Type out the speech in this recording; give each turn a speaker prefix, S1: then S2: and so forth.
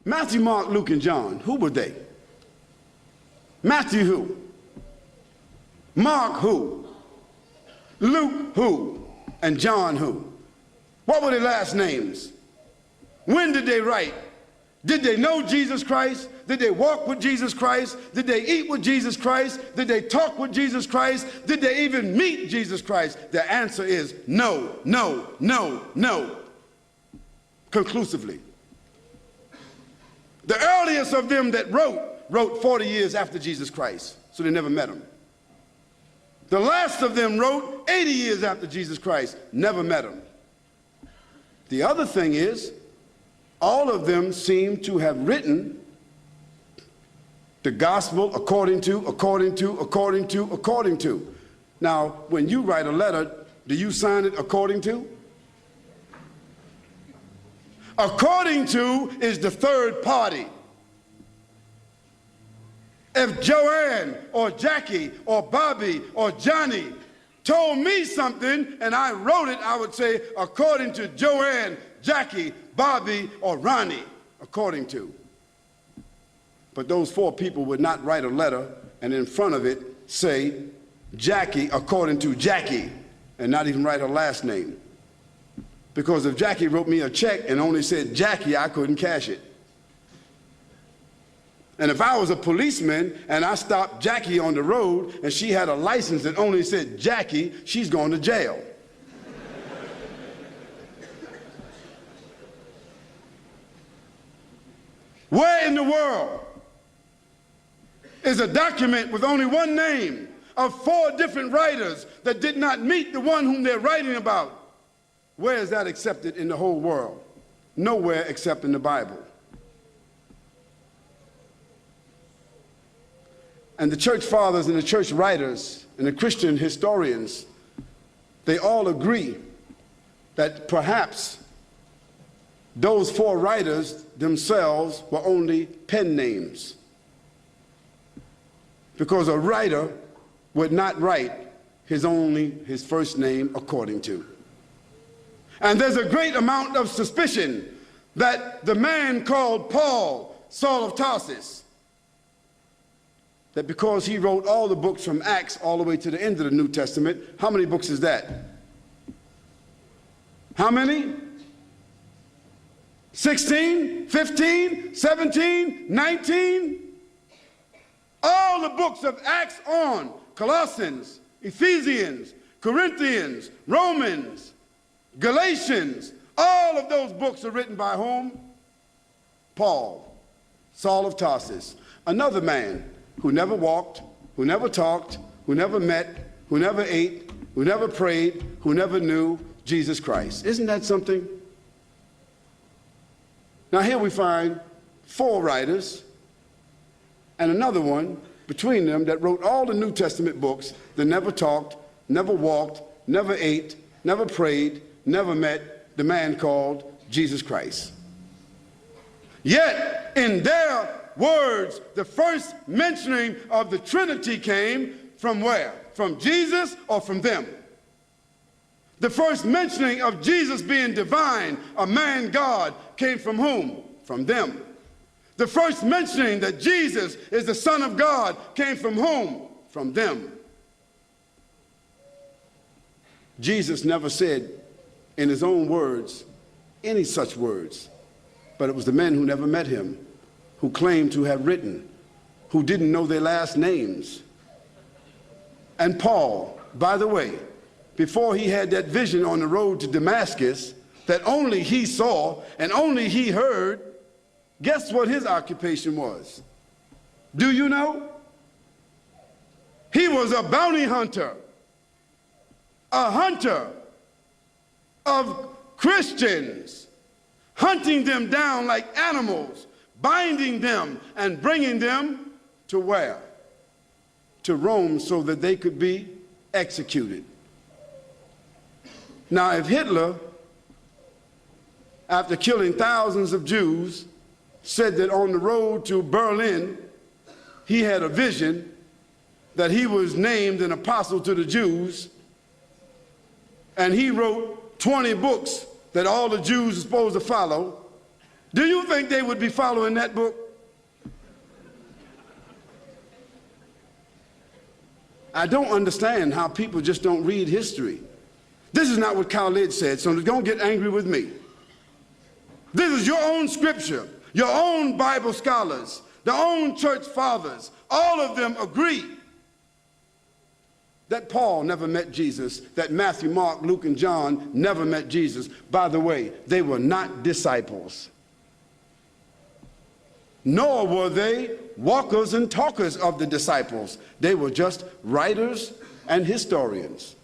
S1: Matthew, Mark, Luke, and John, who were they? Matthew who? Mark who? Luke who? And John who? What were their last names? When did they write? Did they know Jesus Christ? Did they walk with Jesus Christ? Did they eat with Jesus Christ? Did they talk with Jesus Christ? Did they even meet Jesus Christ? The answer is no, no, no, no. Conclusively. The earliest of them that wrote 40 years after Jesus Christ, so they never met him. The last of them wrote 80 years after Jesus Christ, never met him. The other thing is, all of them seem to have written the gospel according to. Now, when you write a letter, do you sign it according to? According to is the third party. If Joanne or Jackie or Bobby or Johnny told me something and I wrote it, I would say according to Joanne, Jackie, Bobby, or Ronnie, according to. But those four people would not write a letter and in front of it say Jackie according to Jackie and not even write her last name. Because if Jackie wrote me a check and only said Jackie, I couldn't cash it. And if I was a policeman and I stopped Jackie on the road and she had a license that only said Jackie, she's going to jail. Where in the world is a document with only one name of four different writers that did not meet the one whom they're writing about? Where is that accepted in the whole world? Nowhere except in the Bible. And the church fathers and the church writers and the Christian historians, they all agree that perhaps those four writers themselves were only pen names. Because a writer would not write his first name according to. And there's a great amount of suspicion that the man called Paul, Saul of Tarsus, that because he wrote all the books from Acts all the way to the end of the New Testament, how many books is that? How many? 16, 15, 17, 19? All the books of Acts on, Colossians, Ephesians, Corinthians, Romans, Galatians, all of those books are written by whom? Paul, Saul of Tarsus, another man who never walked, who never talked, who never met, who never ate, who never prayed, who never knew Jesus Christ. Isn't that something? Now here we find four writers and another one between them that wrote all the New Testament books that never talked, never walked, never ate, never prayed, never met the man called Jesus Christ. Yet in their words, the first mentioning of the Trinity came from where? From Jesus or from them? The first mentioning of Jesus being divine, a man God, came from whom? From them. The first mentioning that Jesus is the Son of God came from whom? From them. Jesus never said in his own words any such words, but it was the men who never met him, who claimed to have written, who didn't know their last names. And Paul, by the way, before he had that vision on the road to Damascus that only he saw and only he heard, guess what his occupation was? Do you know? He was a bounty hunter, a hunter of Christians, hunting them down like animals, binding them and bringing them to where? To Rome, so that they could be executed. Now, if Hitler, after killing thousands of Jews, said that on the road to Berlin, he had a vision that he was named an apostle to the Jews, and he wrote 20 books that all the Jews are supposed to follow, Do you think they would be following that book? I don't understand how people just don't read history. This is not what Khalid said, so don't get angry with me. This is your own scripture, your own Bible scholars, their own church fathers. All of them agree that Paul never met Jesus, that Matthew, Mark, Luke, and John never met Jesus. By the way, they were not disciples. Nor were they walkers and talkers of the disciples. They were just writers and historians.